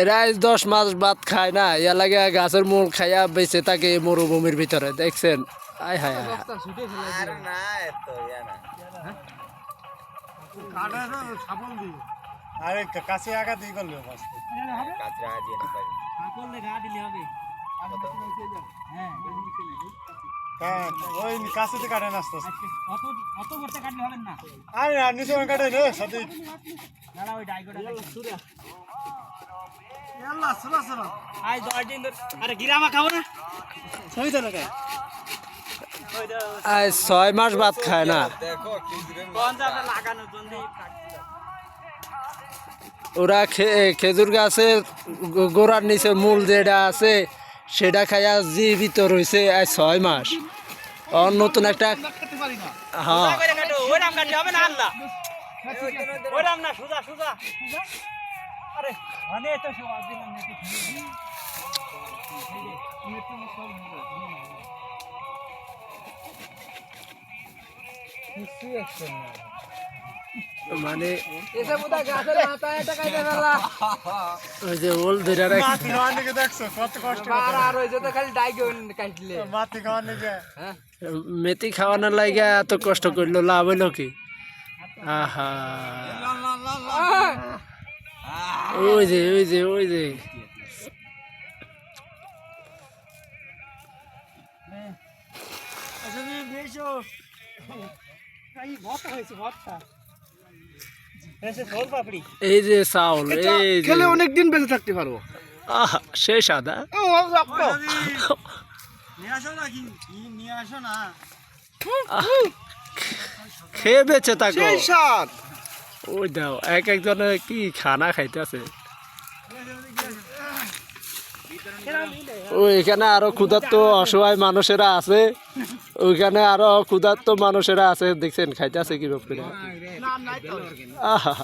এরা আজ 10 মাস ভাত খায় না, ইয়া লাগে গাছের মূল খাইয়া বেঁচে থাকে এই মরুভূমির ভিতরে, দেখছেন? আয় হায় হায়। আরে কাছে আগা দিয়ে করলে ওই কাছে কাটেন আস্তে আস্তে। আরে নিচে কাটে রে সাথে আজ 6 মাস ভাত খায় না। ওরা খেজুর গাছের গোড়ার নিচে মূল যেটা আছে সেটা খাইয়া জীবিত রয়েছে আজ 6 মাস। নতুন একটা হ্যাঁ মানে ওই যে ওল ধরে মেথি খাওয়ানোর লাগে এত কষ্ট করলো, লাভ হইলো কি? আহা ওই যে ওই যে ওই যে এই যে চাউল খেলে অনেকদিন বেঁচে থাকতে পারবো। আহা সেই সাদা খেয়ে বেঁচে থাকো। ওই দাও এক একজনে কি খানা খাইতেছে। ওইখানে আরো ক্ষুধার্ত অসহায় মানুষেরা আছে, ওইখানে আরো ক্ষুধার্ত মানুষেরা আছে, দেখছেন খাইতেছে কিভাবে। আহা